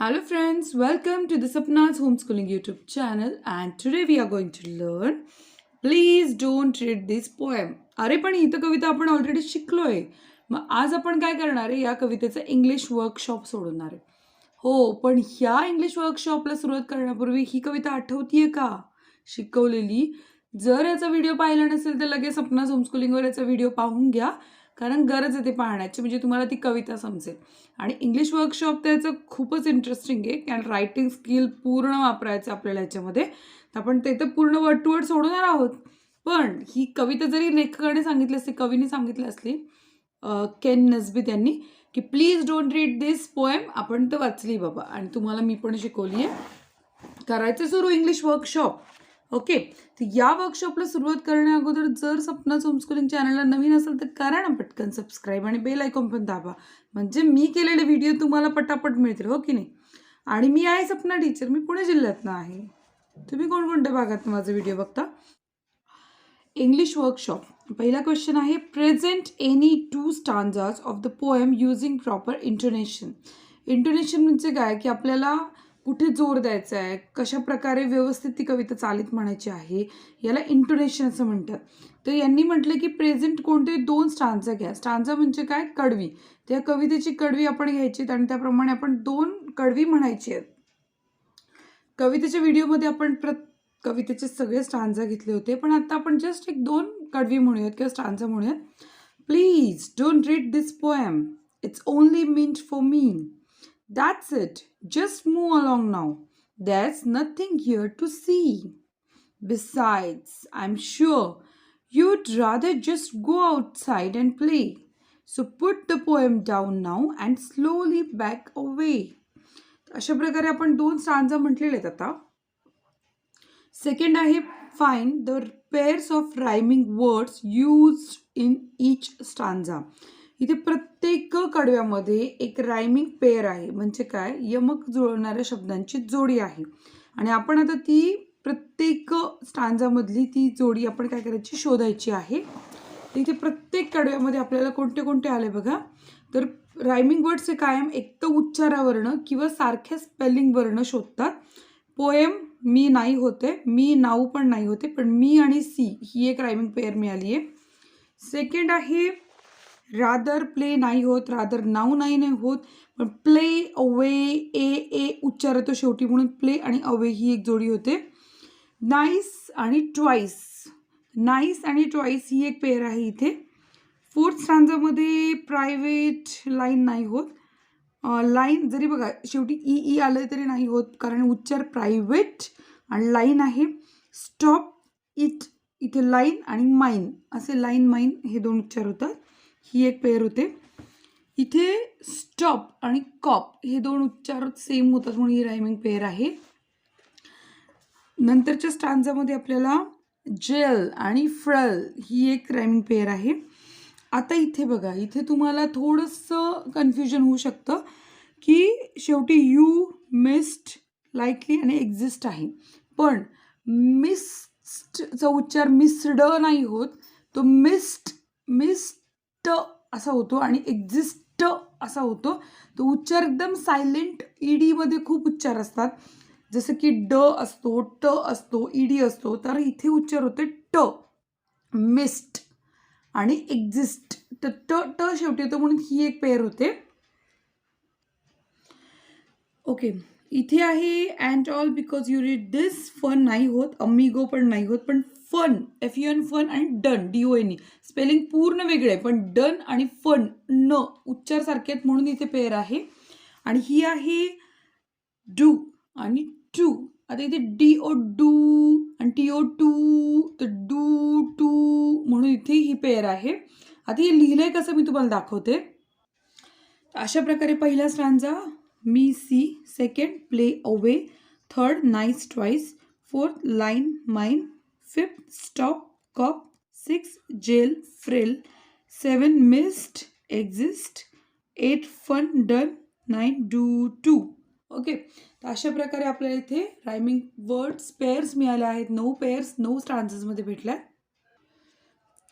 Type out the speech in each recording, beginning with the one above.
Hello friends, welcome to the Sapna's Homeschooling YouTube channel and today we are going to learn Please don't read this poem. अरे पण ही तर कविता आपण already शिकलोय. मग आज आपण काय करणार आहे या कवितेचं इंग्लिश वर्कशॉप सोडवणार आहे. हो, पण ह्या इंग्लिश वर्कशॉपला सुरुवात करण्यापूर्वी ही कविता आठवतीये का शिकवलेली? जर याचा व्हिडिओ पाहिला नसेल तर लगेच सपनाज होमस्कूलिंगवर याचा व्हिडिओ पाहून घ्या, कारण गरज आहे ते पाहण्याची, म्हणजे तुम्हाला ती कविता समजेल. आणि इंग्लिश वर्कशॉप त्याचं खूपच इंटरेस्टिंग आहे, कारण रायटिंग स्किल पूर्ण वापरायचं आपल्याला याच्यामध्ये. तर आपण ते तर पूर्ण वर्ड टू वर्ड सोडवणार आहोत. पण ही कविता जरी लेखकाने सांगितली असली, कवीने सांगितली असली, केन नस्बित यांनी, की please don't read this poem, आपण तर वाचली बाबा आणि तुम्हाला मी पण शिकवली आहे. करायचं सुरू इंग्लिश वर्कशॉप. ओके, तर या वर्कशॉपला सुरुवात करण्या अगोदर जर सपनाच होमस्कूलिंग चॅनलला नवीन असेल तर करा ना पटकन सबस्क्राईब आणि बेल आयकॉन पण दाबा, म्हणजे मी केलेले व्हिडिओ तुम्हाला पटापट मिळतील, हो की नाही. आणि मी आहे सपना टीचर, मी पुणे जिल्ह्यातनं आहे. तुम्ही कोणकोणत्या भागात माझे व्हिडिओ बघता? English workshop. पहिला क्वेश्चन आहे, present any two stanzas of the poem using proper intonation. Intonation म्हणजे काय, की आपल्याला कुठे जोर द्यायचा आहे, कशा प्रकारे व्यवस्थित ती कविता चालीत म्हणायची आहे, याला इंटोनेशन असं म्हणतात. तर यांनी म्हटलं की प्रेझेंट कोणते दोन स्टांजा घ्या. स्टांजा म्हणजे काय, कडवी. त्या कवितेची कडवी आपण घ्यायची आणि त्याप्रमाणे आपण दोन कडवी म्हणायची आहेत. कवितेच्या व्हिडिओमध्ये आपण कवितेचे सगळे स्टांजा घेतले होते, पण आता आपण जस्ट एक दोन कडवी म्हणूयात किंवा स्टांजा म्हणूयात. Please don't read this poem, it's only meant for me. That's it. Just move along now. There's nothing here to see. Besides, I'm sure you'd rather just go outside and play. So put the poem down now and slowly back away. अशा प्रकारे आपण दोन stanza म्हटलेले आहेत आता. Second आहे, find the pairs of rhyming words used in each stanza. इथे प्रत्येक कडव्यामध्ये एक रायमिंग पेअर आहे, म्हणजे काय, यमक जुळवणाऱ्या शब्दांची जोडी आहे. आणि आपण आता ती प्रत्येक स्टांजामधली ती जोडी आपण काय करायची, शोधायची आहे. इथे प्रत्येक कडव्यामध्ये आपल्याला कोणते कोणते आले बघा. तर रायमिंग वर्ड्सचे कायम एक तर उच्चारावर्ण किंवा सारख्या स्पेलिंगवर्ण शोधतात. पोएम मी नाही होते, मी नाऊ पण नाही होते, पण मी आणि सी ही एक रायमिंग पेअर मिळाली आहे. सेकंड आहे, रादर प्ले नाही होत, रादर नाऊ नाही होत, पण प्ले अवे ए उच्चार येतो शेवटी, म्हणून प्ले आणि अवे ही एक जोडी होते. नाईस आणि ट्वाईस, नाईस आणि ट्वाईस ही एक पेअर आहे इथे. फोर्थ स्टांजामध्ये प्रायव्हेट लाईन नाही होत. लाईन जरी बघा शेवटी ई आलं तरी नाही होत, कारण उच्चार प्रायव्हेट आणि लाईन आहे. स्टॉप इट, इथे लाईन आणि माइन असे, लाईन माइन हे दोन उच्चार होतात, ही एक पेअर होते. इथे स्टॉप आणि कॉप हे दोन उच्चार सेम होतात, म्हणून ही रायमिंग पेअर आहे. नंतरच्या स्टांजामध्ये आपल्याला जेल आणि फ्रल ही एक रायमिंग पेअर आहे. आता इथे बघा, इथे तुम्हाला थोडंसं कन्फ्युजन होऊ शकतं की शेवटी यू, मिस्ड, लाईकली आणि एक्झिस्ट आहे, पण मिस्डचा उच्चार मिस्ड नाही होत, तो मिस्ट असा होतो आणि एक्झिस्ट असा होतो. तो उच्चार एकदम सायलेंट, ईडीमध्ये खूप उच्चार असतात, जसं की ड असतो, ट असतो, ईडी असतो, तर इथे उच्चार होते ट, मिस्ट आणि एक्झिस्ट. तर ट शेवटी येतो, म्हणून ही एक पेअर होते. ओके, इथे आहे and all because you read this. Fun नाही होत, अमिगो पण नाही होत, पण फन, FUN फन आणि डन DON स्पेलिंग पूर्ण वेगळे, पण डन आणि फन न उच्चार सारखे आहेत, म्हणून इथे पेअर आहे. आणि ही आहे डू आणि टू. आता इथे DO डू आणि TO टू, तर डू टू, म्हणून इथे ही पेअर आहे. आता हे लिहिलंय कसं मी तुम्हाला दाखवते. अशा प्रकारे पहिला stanza me see, second play away, third nice twice, fourth line mine, fifth stop cop, six jail frill, seven missed exist, eight fun done, nine do two. Okay, तर अशा प्रकारे आपल्याला इथे रायमिंग वर्ड्स पेअर्स मिळाले आहेत. 9 pairs 9 स्टांजामध्ये भेटल्या.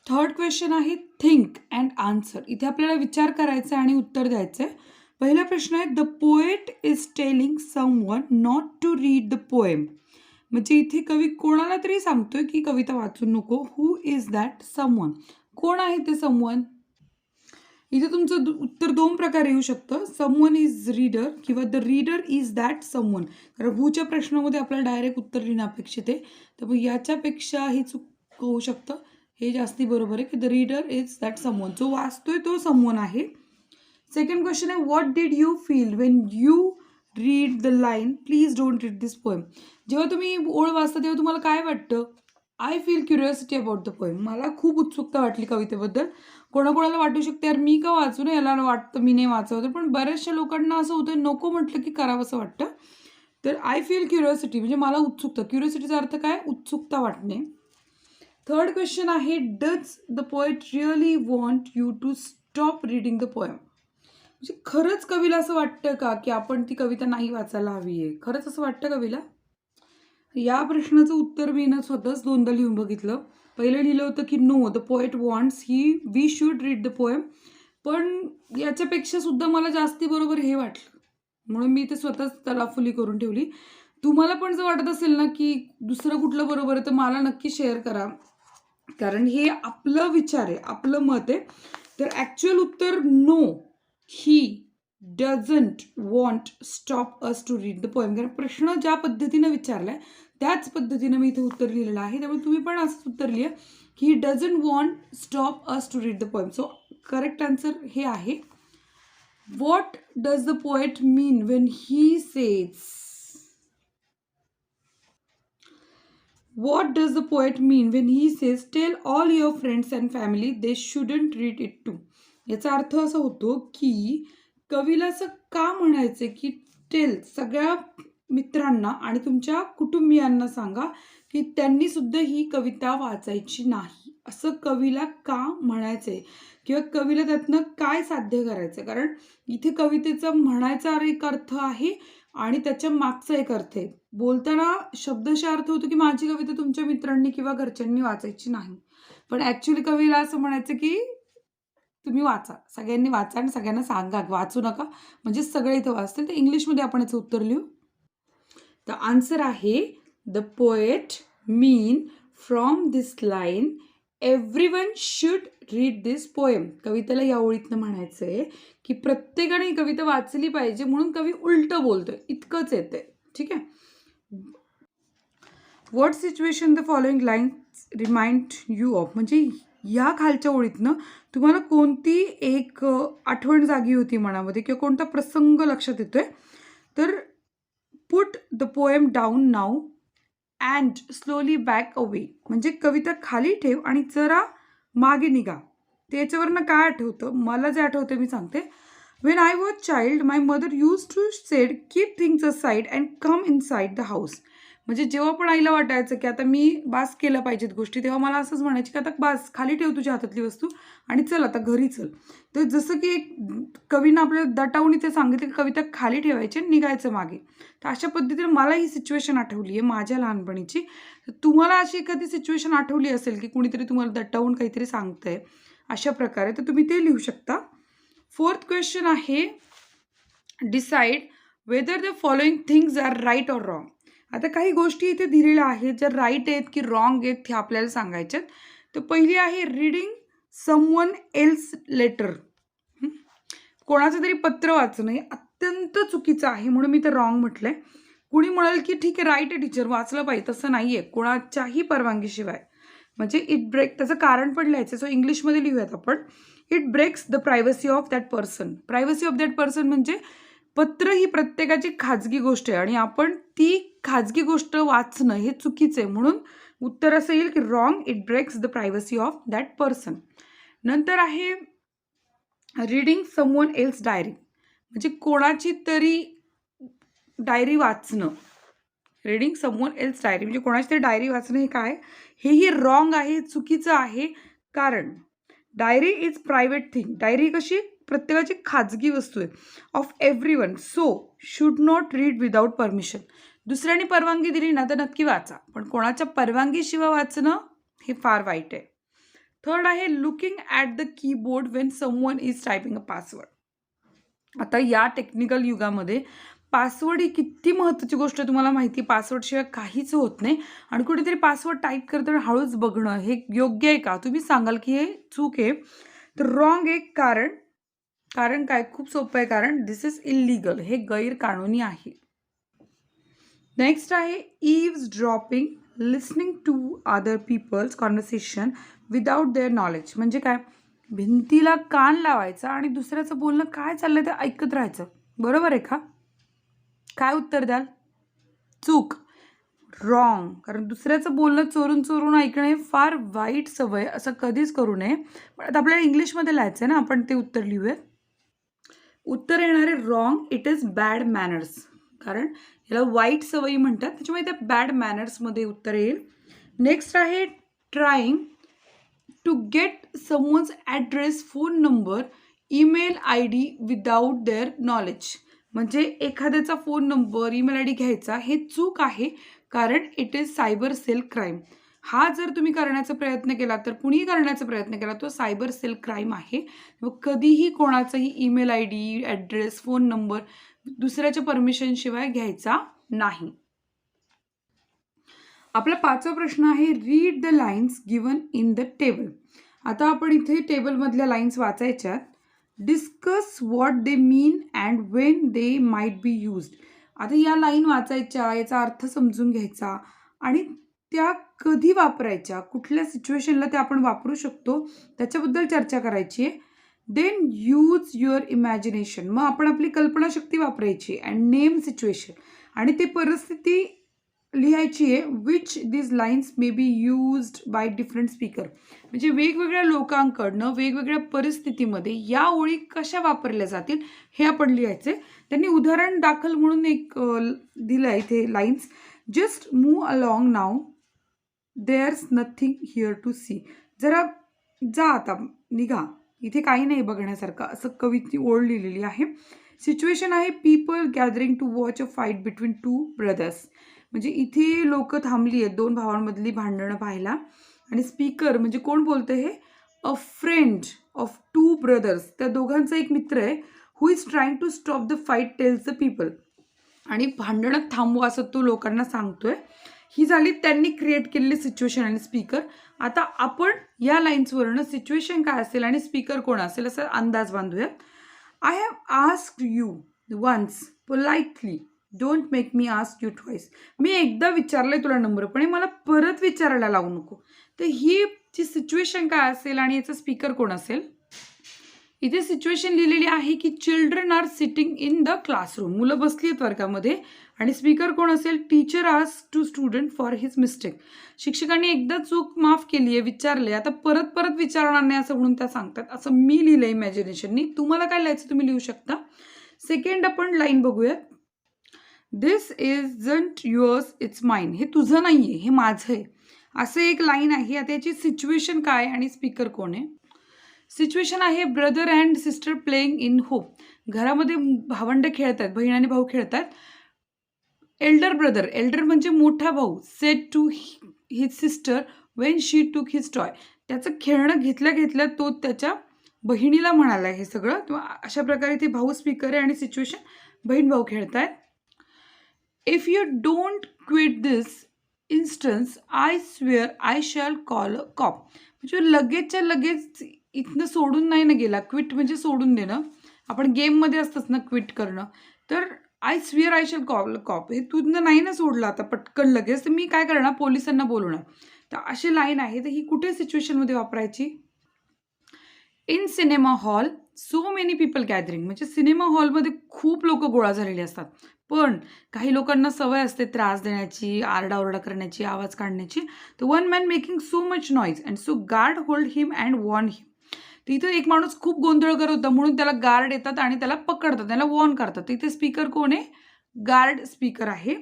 Third question आहे, think and answer. इथे आपल्याला विचार करायचा आहे आणि उत्तर द्यायचं आहे. पहिला प्रश्न आहे, the poet is telling someone not to read the poem. म्हणजे इथे कवी कोणाला तरी सांगतोय की कविता वाचू नको. Who is that someone? कोण आहे ते समवन? इथे तुमचं उत्तर दोन प्रकारे येऊ शकतं. समवन इज रीडर किंवा the reader is that someone. कारण हूच्या प्रश्नामध्ये आपल्याला डायरेक्ट उत्तर लिहिणं अपेक्षित आहे. तर मग याच्यापेक्षा हे चूक होऊ शकतं. हे जास्ती बरोबर आहे की the reader is that someone. जो वाचतोय तो समवन आहे. सेकंड क्वेश्चन आहे, what did you feel Wien you read the line please don't read this poem. जेव्हा तुम्ही ओळ वाचता तेव्हा तुम्हाला काय वाटतं? I feel curiosity about the poem. मला खूप उत्सुकता वाटली कवितेबद्दल. कोणाकोणाला वाटू शकते यार मी का वाचू नये, याला वाटतं मी नाही वाचवतं, पण बऱ्याचशा लोकांना असं होतं नको म्हटलं की करावंसं वाटतं. तर आय फील क्युरिओसिटी म्हणजे मला उत्सुकता. क्युरिओसिटीचा अर्थ काय? उत्सुकता वाटणे. थर्ड क्वेश्चन आहे, does the poet really want you to stop reading the poem. म्हणजे खरंच कवीला असं वाटतं का की आपण ती कविता नाही वाचायला हवी आहे? खरंच असं वाटतं कवीला? या प्रश्नाचं उत्तर मी ना स्वतःच दोनदा लिहून बघितलं. पहिलं लिहिलं होतं की no the poet wants we should read the poem. पण याच्यापेक्षा सुद्धा मला जास्ती बरोबर हे वाटलं, म्हणून मी ते स्वतःच तलाफुली करून ठेवली. तुम्हाला पण जर वाटत असेल ना की दुसरं कुठलं बरोबर आहे तर मला नक्की शेअर करा, कारण हे आपलं विचार आहे, आपलं मत आहे. तर ॲक्च्युअल उत्तर no, he doesn't want stop us to read the poem. कारण प्रश्न ज्या पद्धतीनं विचारला आहे त्याच पद्धतीनं मी इथे उत्तर लिहिलेलं आहे. त्यामुळे तुम्ही पण असंच उत्तर लिहा की he doesn't want stop us to read the poem. So correct answer हे आहे. What does the poet mean when he says, what does the poet mean when he says tell all your friends and family they shouldn't read it too. याचा अर्थ असा होतो की कवीला असं का म्हणायचं की टेल सगळ्या मित्रांना आणि तुमच्या कुटुंबियांना सांगा की त्यांनी सुद्धा ही कविता वाचायची नाही, असं कवीला का म्हणायचंय किंवा कवीला त्यातनं काय साध्य करायचं. कारण इथे कवितेचा म्हणायचा एक अर्थ आहे आणि त्याच्या मागचा एक अर्थ आहे. बोलताना शब्दशः अर्थ होतो की माझी कविता तुमच्या मित्रांनी किंवा घरच्यांनी वाचायची नाही, पण ॲक्च्युली कवीला असं म्हणायचं की तुम्ही वाचा, सगळ्यांनी वाचा आणि सगळ्यांना सांगा वाचू नका, म्हणजे सगळे इथं वाचतील. तर इंग्लिशमध्ये आपण याचं उत्तर लिहू. द आन्सर आहे the poet mean from this line everyone should read this poem. कवितेला या ओळीतनं म्हणायचं आहे की प्रत्येकाने ही कविता वाचली पाहिजे, म्हणून कवी उलटं बोलतोय, इतकंच येते. ठीक आहे. What situation the following lines remind you of. म्हणजे या खालच्या ओळीतनं तुम्हाला कोणती एक आठवण जागी होती मनामध्ये किंवा कोणता प्रसंग लक्षात येतोय. तर put the poem down now and slowly back away. म्हणजे कविता खाली ठेव आणि जरा मागे निघा. त्याच्यावरनं काय आठवतं? मला जे आठवतं मी सांगते. When I was child my mother use to said keep things aside and come inside the house. म्हणजे जेव्हा पण आईला वाटायचं की आता मी बास केलं पाहिजेत गोष्टी, तेव्हा मला असंच म्हणायची की आता बास खाली ठेव तुझ्या हातातली वस्तू आणि चल आता घरी चल. तर जसं की एक कवीनं आपल्याला दटावून इथे सांगितलं की कविता खाली ठेवायची आणि निघायचं मागे. तर अशा पद्धतीने मला ही सिच्युएशन आठवली आहे माझ्या लहानपणीची. तुम्हाला अशी एखादी सिच्युएशन आठवली असेल की कुणीतरी तुम्हाला दटावून काहीतरी सांगतंय अशा प्रकारे, तर तुम्ही ते लिहू शकता. फोर्थ क्वेश्चन आहे, decide whether the following things are right or wrong. आता काही गोष्टी इथे दिलेल्या आहेत ज्या राईट आहेत की रॉंग आहेत हे आपल्याला सांगायच्यात. तर पहिली आहे रीडिंग समवन एल्स लेटर. कोणाचं तरी पत्र वाचणं हे अत्यंत चुकीचं आहे, म्हणून मी तर रॉंग म्हटलंय. कुणी म्हणाल की ठीक आहे राईट आहे टीचर वाचलं पाहिजे, तसं नाही आहे कोणाच्याही परवानगीशिवाय. म्हणजे इट ब्रेक, त्याचं कारण पण लिहायचं. सो इंग्लिशमध्ये लिहूयात आपण. It breaks the privacy of that person. Privacy of that person म्हणजे पत्र ही प्रत्येकाची खाजगी गोष्ट आहे आणि आपण ती खाजगी गोष्ट वाचणं हे चुकीचं आहे, म्हणून उत्तर असं येईल की wrong. It breaks the privacy of that person. नंतर आहे रीडिंग समवन एल्स डायरी. म्हणजे कोणाची तरी डायरी वाचणं. रीडिंग समवन एल्स डायरी म्हणजे कोणाची तरी डायरी वाचणं हे काय, हेही रॉंग आहे, चुकीचं आहे. कारण diary is private thing. Diary कशी प्रत्येकाची खाजगी वस्तू आहे. Of everyone, so should not read without permission. दुसऱ्याने परवानगी दिली ना तर नक्की वाचा, पण कोणाच्या परवानगीशिवाय वाचणं हे फार वाईट आहे. थर्ड आहे looking at the keyboard Wien someone is typing a password. आता या टेक्निकल युगामध्ये पासवर्ड ही किती महत्त्वाची गोष्ट तुम्हाला माहिती आहे. पासवर्डशिवाय काहीच होत नाही आणि कुठेतरी पासवर्ड टाईप करताना हळूच बघणं हे योग्य आहे का? तुम्ही सांगाल की हे चूक आहे. तर रॉंग आहे. कारण काय? खूप सोपं आहे. कारण दिस इज इल्लीगल, हे गैरकानूनी आहे. नेक्स्ट आहे eavesdropping, listening to other people's conversation without their knowledge. म्हणजे काय? भिंतीला कान लावायचा आणि दुसऱ्याचं बोलणं काय चाललंय ते ऐकत राहायचं. बरोबर आहे का? काय उत्तर द्याल? चूक, रॉंग. कारण दुसऱ्याचं बोलणं चोरून चोरून ऐकणे फार वाईट सवय, असं कधीच करू नये. पण आता आपल्याला इंग्लिशमध्ये लिहायचं आहे ना, आपण ते उत्तर लिहूयात. उत्तर येणार आहे wrong. It is bad manners. कारण याला वाईट सवयी म्हणतात, त्याच्यामुळे त्या बॅड मॅनर्समध्ये उत्तर येईल. नेक्स्ट आहे trying to get someone's address, phone number, email I D without their knowledge. म्हणजे एखाद्याचा phone number, email I D घ्यायचा हे चूक आहे. कारण it is cyber cell crime. हा जर तुम्ही करण्याचा प्रयत्न केला, तर कुणीही करण्याचा प्रयत्न केला, तो सायबर सेल क्राईम आहे. मग कधीही कोणाचाही email I D, address, phone number दुसऱ्याच्या परमिशनशिवाय घ्यायचा नाही. आपला 5वा प्रश्न आहे read the lines given in the table. आता आपण इथे टेबलमधल्या लाईन्स वाचायच्यात. Discuss what they mean and when they might be used. आता या लाईन वाचायच्या, याचा अर्थ समजून घ्यायचा आणि त्या कधी वापरायच्या, कुठल्या सिच्युएशनला त्या आपण वापरू शकतो त्याच्याबद्दल चर्चा करायची आहे. Then use your imagination. मग आपण आपली कल्पनाशक्ती वापरायची. And name situation. आणि ते परिस्थिती लिहायची आहे. Which these lines may be used by different speaker. म्हणजे वेगवेगळ्या लोकांकडनं वेगवेगळ्या परिस्थितीमध्ये या ओळी कशा वापरल्या जातील हे आपण लिहायचे. त्यांनी उदाहरण दाखल म्हणून एक दिलं आहे इथे lines. Just move along now, there's nothing here to see. जरा जा आता, निघा, इथे काही नाही बघण्यासारखं, असं कविती ओळ लिहिलेली आहे. सिच्युएशन आहे people gathering to watch a fight between two brothers. म्हणजे इथे लोक थांबली आहेत 2 भावांमधली भांडणं पाहायला. आणि स्पीकर म्हणजे कोण बोलतं हे? A friend of 2 brothers. त्या दोघांचा एक मित्र आहे. Who is trying to stop the fight tells the people. आणि भांडणं थांबवा असं तो लोकांना सांगतोय. ही झाली त्यांनी क्रिएट केलेली सिच्युएशन आणि स्पीकर. आता आपण या लाईन्सवरनं सिच्युएशन काय असेल आणि स्पीकर कोण असेल असा अंदाज बांधूयात. I have asked you once politely, don't make me ask you twice. मी एकदा विचारलंय तुला नम्रपणे, मला परत विचारायला लावू नको. तर ही जी सिच्युएशन काय असेल आणि याचा स्पीकर कोण असेल? इथे सिच्युएशन लिहिलेली आहे की children are sitting in the classroom. मुलं बसली आहेत वर्गामध्ये. आणि स्पीकर कोण असेल? Teacher asked to student for his mistake. शिक्षकांनी एकदा चूक माफ केली आहे, विचारले, आता परत परत विचारणार नाही असं म्हणून त्या सांगतात. असं मी लिहिलं इमॅजिनेशननी. तुम्हाला काय लिहायचं तुम्ही लिहू शकता. सेकंड आपण लाईन बघूयात. दिस इजंट युअर्स, इट्स माइन. हे तुझं नाही आहे, हे माझं आहे, असं एक लाईन आहे. आता याची सिच्युएशन काय आणि स्पीकर कोण आहे? सिच्युएशन आहे brother and sister playing in home. घरामध्ये भावंड खेळत आहेत, बहीण आणि भाऊ खेळत आहेत. एल्डर ब्रदर, एल्डर म्हणजे मोठा भाऊ, said to his sister when she took his toy. त्याचं खेळणं घेतल्या घेतल्या तो त्याच्या बहिणीला म्हणाला हे सगळं. किंवा अशा प्रकारे ते भाऊ स्पीकर आहे आणि सिच्युएशन बहीण भाऊ खेळत आहेत. If you don't quit this instance I swear I shall call a cop. म्हणजे लगेचच्या लगेच इथनं सोडून नाही ना गेला. क्विट म्हणजे सोडून देणं. आपण गेममध्ये असतंच ना क्विट करणं. तर I swear I shall call a cop, हे तुझं नाही ना सोडलं आता पटकन लगेच, तर मी काय करणार? पोलिसांना बोलवणार. तर अशी लाईन आहे. तर ही कुठे सिच्युएशनमध्ये वापरायची? In cinema hall so many people gathering. म्हणजे सिनेमा हॉलमध्ये खूप लोक गोळा झालेले असतात. पण काही लोकांना सवय असते त्रास देण्याची, आरडाओरडा करण्याची, आवाज काढण्याची. तर one man making so much noise and so guard hold him and warn him. तिथं एक माणूस खूप गोंधळ करत होता म्हणून त्याला गार्ड येतात आणि त्याला पकडतात, त्याला वॉर्न करतात. तिथे स्पीकर कोण आहे? गार्ड स्पीकर आहे.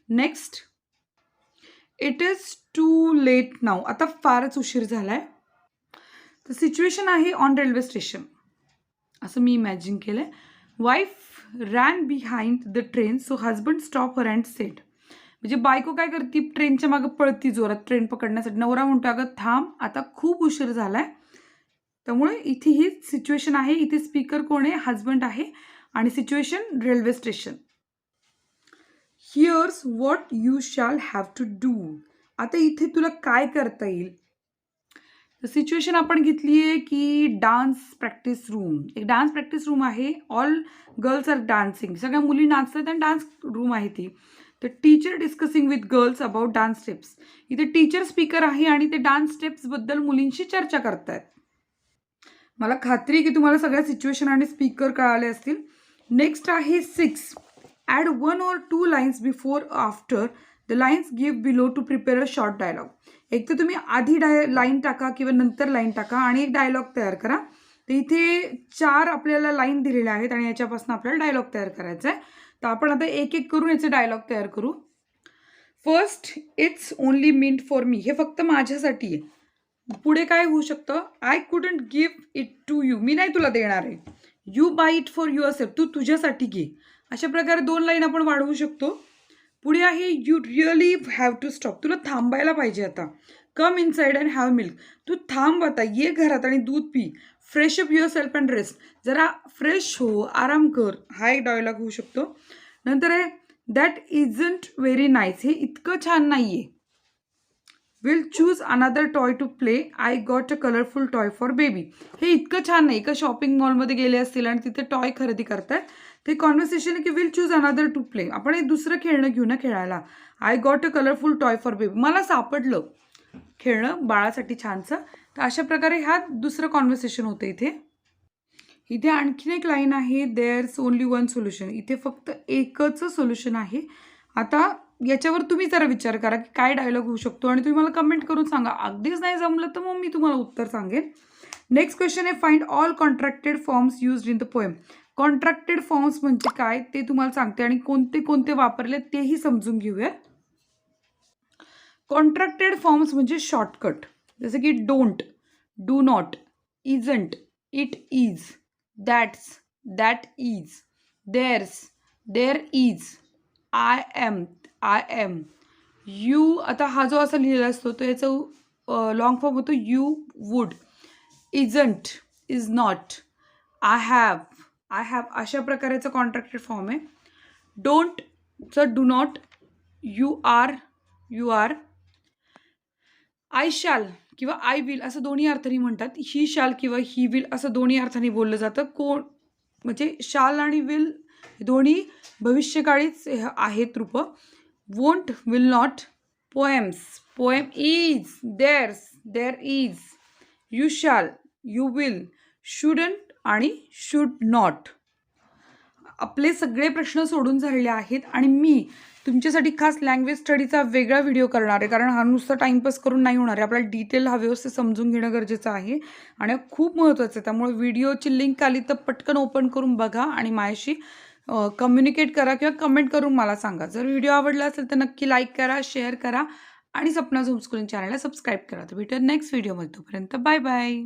Next, it is too late now. आता फारच उशीर झालाय. तर सिच्युएशन आहे ऑन रेल्वे स्टेशन, असं मी इमॅजिन केलंय. Wife ran behind the train so husband stop her and sed. म्हणजे बायको काय करते? ट्रेनच्या मागे पळती जोरात ट्रेन पकडण्यासाठी. नवरा म्हणतो अगं थांब, आता खूप उशीर झालाय. त्यामुळे इथे ही सिच्युएशन आहे. इथे स्पीकर कोण आहे? हजबंड आहे. आणि situation railway station. Here's what you shall have to do. आता इथे तुला काय करता येईल. सिच्युएशन आपण घेतली आहे की डान्स प्रॅक्टिस रूम. एक डान्स प्रॅक्टिस रूम आहे. All girls are dancing. सगळ्या मुली नाचतात आणि डान्स रूम आहे ती. तर teacher discussing with girls about dance steps. इथे टीचर स्पीकर आहे आणि ते डान्स स्टेप्सबद्दल मुलींशी चर्चा करतायत. मला खात्री आहे की तुम्हाला सगळ्या सिच्युएशन आणि स्पीकर कळाले असतील. नेक्स्ट आहे 6. Add 1 or 2 lines before after the lines give below to prepare a short dialogue. एक तर तुम्ही आधी लाईन टाका किंवा नंतर लाईन टाका आणि एक डायलॉग तयार करा. तर इथे 4 आपल्याला लाईन दिलेल्या आहेत आणि याच्यापासून आपल्याला डायलॉग तयार करायचा आहे. तर आपण आता एक एक करून याचे डायलॉग तयार करू. First, it's only meant for me. हे फक्त माझ्यासाठी आहे. पुढे काय होऊ शकतं. I couldn't give it to you. मी नाही तुला देणार आहे. You buy it for yourself. तू तुझ्यासाठी घे. अशा प्रकारे 2 लाईन आपण वाढवू शकतो. पुढे आहे you really have to stop. तुला थांबायला पाहिजे आता. Come inside and have milk. तू थांब आता, ये घरात आणि दूध पी. Fresh up yourself and rest. जरा फ्रेश हो, आराम कर. हा एक डायलॉग होऊ शकतो. नंतर आहे दॅट इजंट व्हेरी नाईस. हे इतकं छान नाही आहे. Will choose another toy to play. I got a colourful toy for baby. हे इतकं छान नाही. का शॉपिंग मॉलमध्ये गेले असतील आणि तिथे टॉय खरेदी करतायत. ते कॉन्व्हर्सेशन आहे की will choose another to play. आपण एक दुसरं खेळणं घेऊ ना खेळायला. I got a colourful toy for baby. मला सापडलं खेळणं बाळासाठी छानसं. तर अशा प्रकारे हा दुसरं कॉन्व्हर्सेशन होतं इथे. इथे आणखीन एक लाईन आहे देअर्स ओनली वन सोल्युशन. इथे फक्त एकच सोल्युशन आहे. आता याच्यावर तुम्ही जरा विचार करा की काय डायलॉग होऊ शकतो आणि तुम्ही मला कमेंट करून सांगा. अगदीच नाही जमलं तर मग मी तुम्हाला उत्तर सांगेन. नेक्स्ट क्वेश्चन आहे find all contracted forms used in the poem. Contracted forms म्हणजे काय ते तुम्हाला सांगते आणि कोणते कोणते वापरले तेही समजून घेऊयात. कॉन्ट्रॅक्टेड फॉर्म्स म्हणजे शॉर्टकट. जसं की don't, do not, isn't, it is, that's, that is, there's, there is, I am, I am, you. आता हा जो असा लिहिलेला असतो तो याचा लॉंग फॉर्म होतो you would. Isn't, is not, I have, I have. अशा प्रकारचा कॉन्ट्रॅक्टेड फॉर्म आहे. डोंटचं do not, you are, you are. I shall किंवा आय विल असं दोन्ही अर्थाने म्हणतात. ही शॅल किंवा ही विल असं दोन्ही अर्थाने बोललं जातं. कोण म्हणजे शाल आणि विल दोन्ही भविष्यकाळीच आहेत रूप. Won't, will not. Poem's, poem is, there's, there is, you shall, you will, shouldn't आणि शुड नॉट. आपले सगळे प्रश्न सोडून झालेले आहेत आणि मी तुमच्यासाठी खास लँग्वेज स्टडीचा वेगळा व्हिडिओ करणार आहे. कारण हा नुसतं टाईमपास करून नाही होणार आहे. आपल्याला डिटेल हा व्यवस्थित समजून घेणं गरजेचं आहे आणि खूप महत्त्वाचं आहे. त्यामुळे व्हिडिओची लिंक आली तर पटकन ओपन करून बघा आणि माझ्याशी कम्युनिकेट करा किंवा कमेंट करून मला सांगा. जर व्हिडिओ आवडला असेल तर नक्की लाईक करा, शेअर करा आणि सपनाज होमस्कूलिंग चॅनलला सबस्क्राईब करा. तर भेटूया नेक्स्ट व्हिडिओमध्ये. तोपर्यंत बाय बाय.